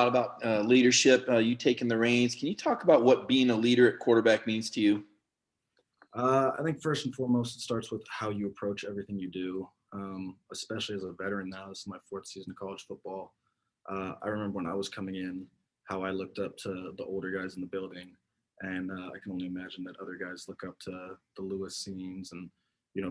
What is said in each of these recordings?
lot about leadership, you taking the reins. Can you talk about what being a leader at quarterback means to you? I think first and foremost, it starts with how you approach everything you do, especially as a veteran now. This is my fourth season of college football. I remember when I was coming in, how I looked up to the older guys in the building. And I can only imagine that other guys look up to the Lewis scenes and,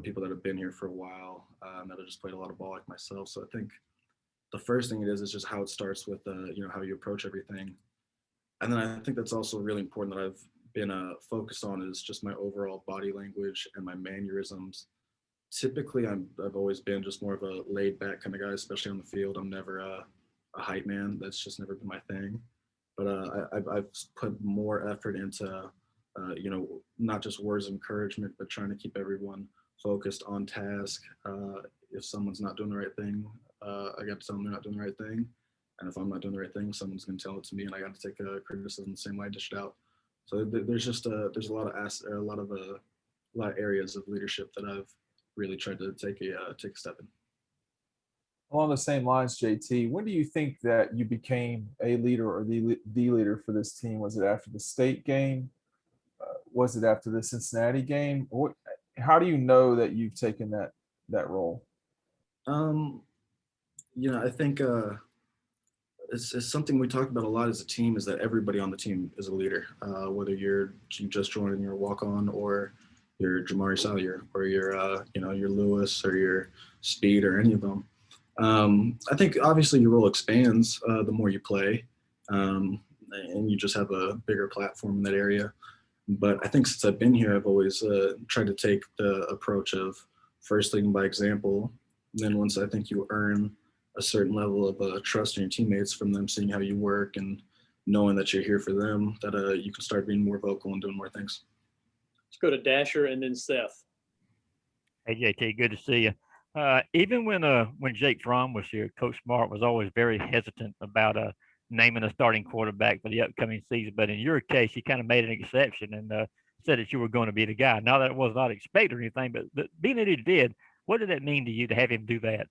people that have been here for a while, that have just played a lot of ball like myself. So I think the first thing it is just how it starts with, how you approach everything. And then I think that's also really important that I've been focused on is just my overall body language and my mannerisms. Typically, I've always been just more of a laid back kind of guy, especially on the field. I'm never a hype man. That's just never been my thing. But I've put more effort into, not just words of encouragement, but trying to keep everyone focused on task. If someone's not doing the right thing, I got to tell them they're not doing the right thing. And if I'm not doing the right thing, someone's going to tell it to me, and I got to take criticism the same way I dish it out. So there's just there's a lot of areas of leadership that I've really tried to take a step in. Along the same lines, JT, when do you think that you became a leader or the leader for this team? Was it after the state game? Was it after the Cincinnati game? How do you know that you've taken that role? I think it's something we talked about a lot as a team is that everybody on the team is a leader, whether you just joined and you're a walk-on or you're Jamari Salyer or you're Lewis or you're Speed or any of them. I think obviously your role expands the more you play, and you just have a bigger platform in that area. But I think since I've been here, I've always tried to take the approach of first leading by example. And then once I think you earn a certain level of trust in your teammates from them seeing how you work and knowing that you're here for them, that you can start being more vocal and doing more things. Let's go to Dasher and then Seth. Hey, JT, good to see you. Even when Jake Fromm was here, Coach Smart was always very hesitant about naming a starting quarterback for the upcoming season. But in your case, he kind of made an exception and said that you were going to be the guy. Now that it was not expected or anything, but being that he did, what did that mean to you to have him do that?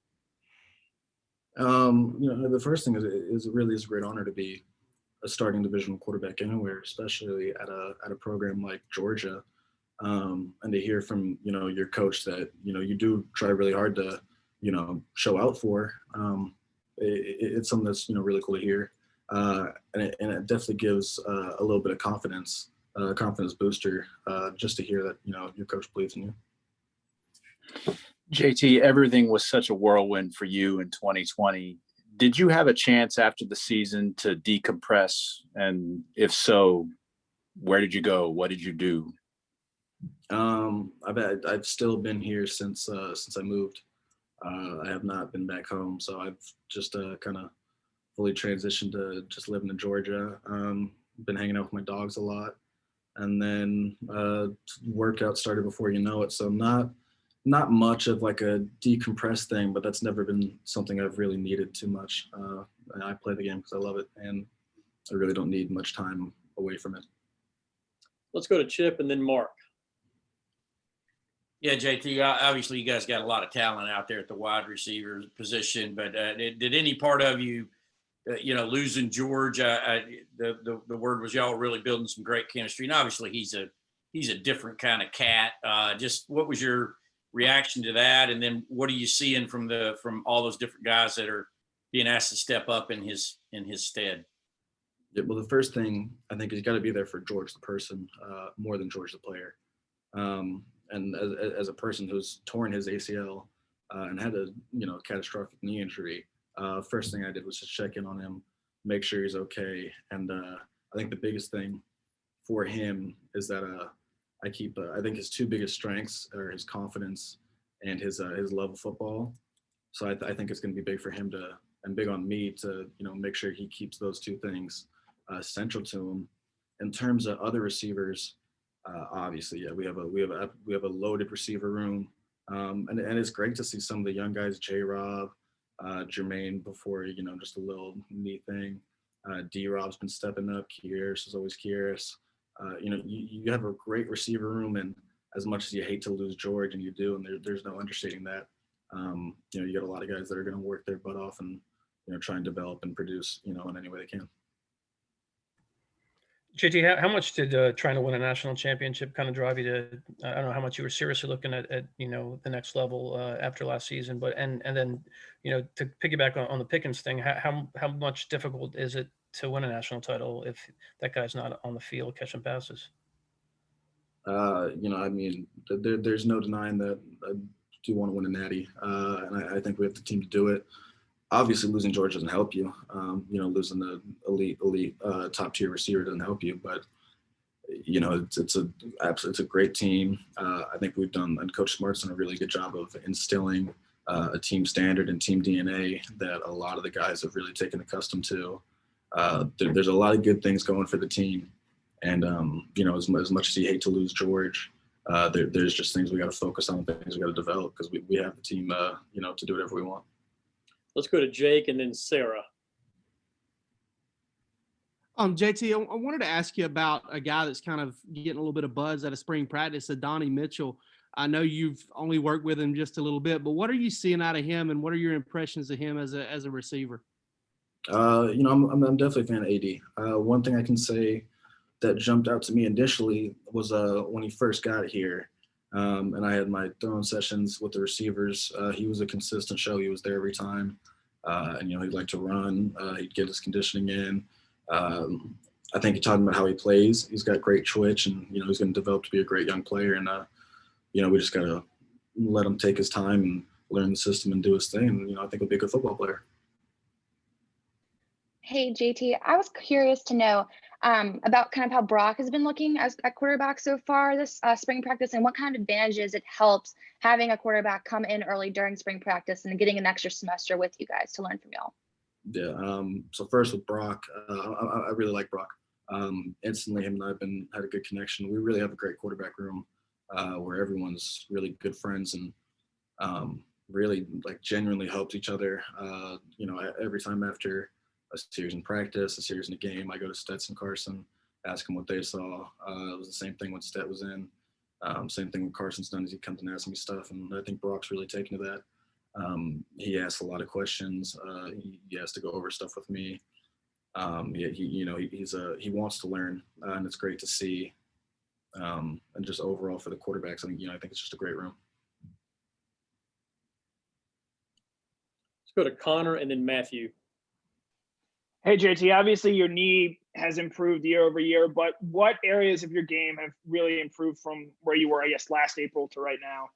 The first thing is it really is a great honor to be a starting divisional quarterback anywhere, especially at a program like Georgia. And to hear from, your coach that, you do try really hard to, show out for, it's something that's, really cool to hear. And it definitely gives a little bit of confidence booster, just to hear that, your coach believes in you. JT, everything was such a whirlwind for you in 2020. Did you have a chance after the season to decompress? And if so, where did you go? What did you do? I've still been here since I moved. I have not been back home, so I've just kind of fully transitioned to just living in Georgia. Been hanging out with my dogs a lot, and then workout started before you know it. So not much of like a decompress thing, but that's never been something I've really needed too much. I play the game because I love it, and I really don't need much time away from it. Let's go to Chip and then Mark. Yeah, JT, obviously you guys got a lot of talent out there at the wide receiver position, but did any part of you, losing George, the word was y'all really building some great chemistry, and obviously he's a different kind of cat. Just what was your reaction to that, and then what are you seeing from all those different guys that are being asked to step up in his stead? Yeah, well, the first thing I think is you got to be there for George the person, more than George the player. And as a person who's torn his ACL and had a catastrophic knee injury, first thing I did was just check in on him, make sure he's okay. And I think the biggest thing for him is that I think his two biggest strengths are his confidence and his love of football. So I think it's going to be big for him and big on me to make sure he keeps those two things central to him. In terms of other receivers, obviously, yeah, we have a loaded receiver room, and it's great to see some of the young guys, J-Rob, Jermaine before just a little knee thing. D-Rob's been stepping up. Kieris is always Kieris. You have a great receiver room, and as much as you hate to lose George, and you do, and there's no understating that. You got a lot of guys that are going to work their butt off and try and develop and produce, in any way they can. JT, how much did trying to win a national championship kind of drive you to? I don't know how much you were seriously looking at the next level after last season, but and then to piggyback on the Pickens thing, how much difficult is it to win a national title if that guy's not on the field catching passes? There's no denying that I do want to win a natty, and I think we have the team to do it. Obviously, losing George doesn't help you. Losing the elite top tier receiver doesn't help you. But it's a great team. I think and Coach Smart's done a really good job of instilling a team standard and team DNA that a lot of the guys have really taken accustomed to. There's a lot of good things going for the team, and as much as you hate to lose George, there's just things we got to focus on, things we got to develop because we have the team, to do whatever we want. Let's go to Jake and then Sarah. JT, I wanted to ask you about a guy that's kind of getting a little bit of buzz out of spring practice, Donnie Mitchell. I know you've only worked with him just a little bit, but what are you seeing out of him, and what are your impressions of him as a receiver? I'm definitely a fan of AD. One thing I can say that jumped out to me initially was when he first got here, and I had my throwing sessions with the receivers. He was a consistent show. He was there every time, and he'd like to run. He'd get his conditioning in. I think you're talking about how he plays. He's got great twitch, and he's going to develop to be a great young player. And we just got to let him take his time and learn the system and do his thing. And I think he'll be a good football player. Hey, JT, I was curious to know about kind of how Brock has been looking as a quarterback so far this spring practice, and what kind of advantages it helps having a quarterback come in early during spring practice and getting an extra semester with you guys to learn from y'all. Yeah. So first with Brock, I really like Brock. Instantly, him and I had a good connection. We really have a great quarterback room where everyone's really good friends and really genuinely helps each other. Every time after a series in practice, a series in a game, I go to Stetson Carson, ask him what they saw. It was the same thing when Stet was in. Same thing when Carson's done is he comes and asks me stuff, and I think Brock's really taken to that. He asks a lot of questions. He has to go over stuff with me. He wants to learn, and it's great to see. And just overall for the quarterbacks, I think it's just a great room. Let's go to Connor and then Matthew. Hey, JT, obviously your knee has improved year over year, but what areas of your game have really improved from where you were, I guess, last April to right now?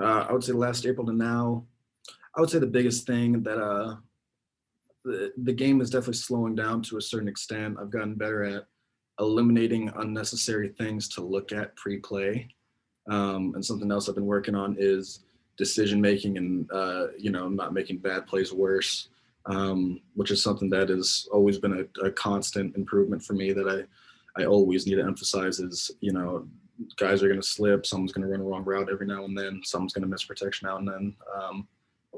I would say last April to now, I would say the biggest thing that the game is definitely slowing down to a certain extent. I've gotten better at eliminating unnecessary things to look at pre-play. And something else I've been working on is decision making and, not making bad plays worse. Which is something that has always been a constant improvement for me that I always need to emphasize is, guys are going to slip. Someone's going to run a wrong route every now and then. Someone's going to miss protection now and then.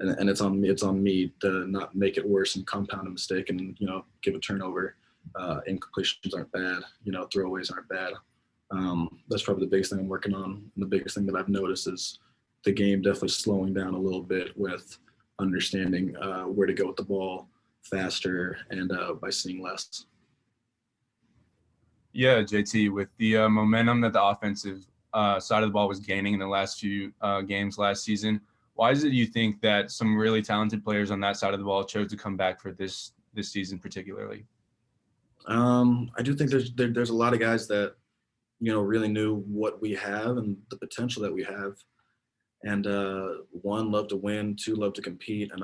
And it's on me to not make it worse and compound a mistake and, give a turnover. Incompletions aren't bad. Throwaways aren't bad. That's probably the biggest thing I'm working on. And the biggest thing that I've noticed is the game definitely slowing down a little bit with understanding where to go with the ball faster and by seeing less. Yeah, JT, with the momentum that the offensive side of the ball was gaining in the last few games last season, why is it you think that some really talented players on that side of the ball chose to come back for this season particularly? I do think there's a lot of guys that, really knew what we have and the potential that we have. And one, love to win, two, love to compete, and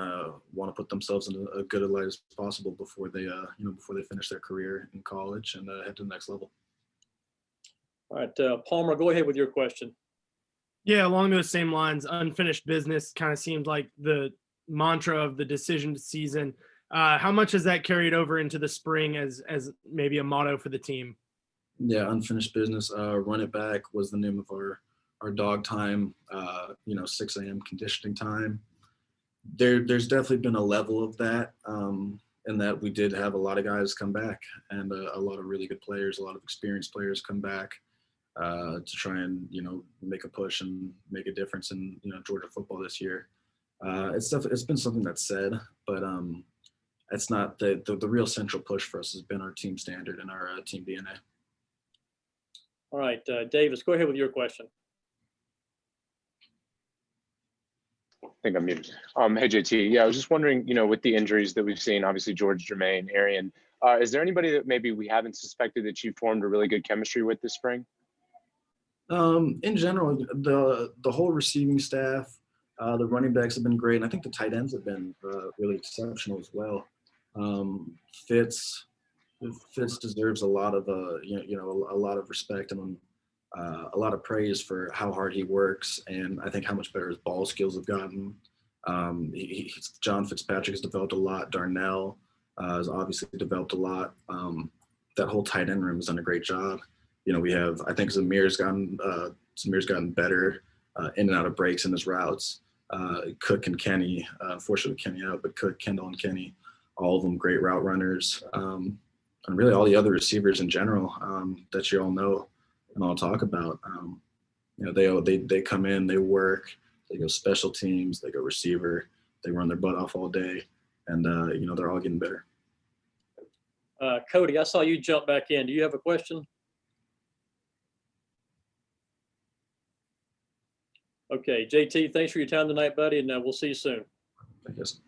want to put themselves in a good light as possible before they finish their career in college and head to the next level. All right, Palmer, go ahead with your question. Yeah, along those same lines, unfinished business kind of seemed like the mantra of the decision season. How much has that carried over into the spring as maybe a motto for the team? Yeah, unfinished business. Run it back was the name of our dog time, 6 a.m. conditioning time. There's definitely been a level of that, in that we did have a lot of guys come back and a lot of really good players, a lot of experienced players come back to try and, make a push and make a difference in, Georgia football this year. It's been something that's said, but, that's not the real central push for us has been our team standard and our team DNA. All right, Davis, go ahead with your question. I think I'm muted. Hey, JT. Yeah, I was just wondering, with the injuries that we've seen, obviously George, Jermaine, Arian, is there anybody that maybe we haven't suspected that you formed a really good chemistry with this spring? In general, the whole receiving staff, the running backs have been great, and I think the tight ends have been really exceptional as well. Fitz deserves a lot of a lot of respect and a lot of praise for how hard he works, and I think how much better his ball skills have gotten. John Fitzpatrick has developed a lot. Darnell has obviously developed a lot. That whole tight end room has done a great job. We have, I think Zamir's gotten better in and out of breaks in his routes. Cook and Kenny, unfortunately Kenny out, but Cook, Kendall, and Kenny, all of them great route runners. And really all the other receivers in general that you all know and I'll talk about. They come in, they work, they go special teams, they go receiver, they run their butt off all day, and they're all getting better. Cody, I saw you jump back in. Do you have a question? Okay, JT, thanks for your time tonight, buddy, and we'll see you soon. I guess.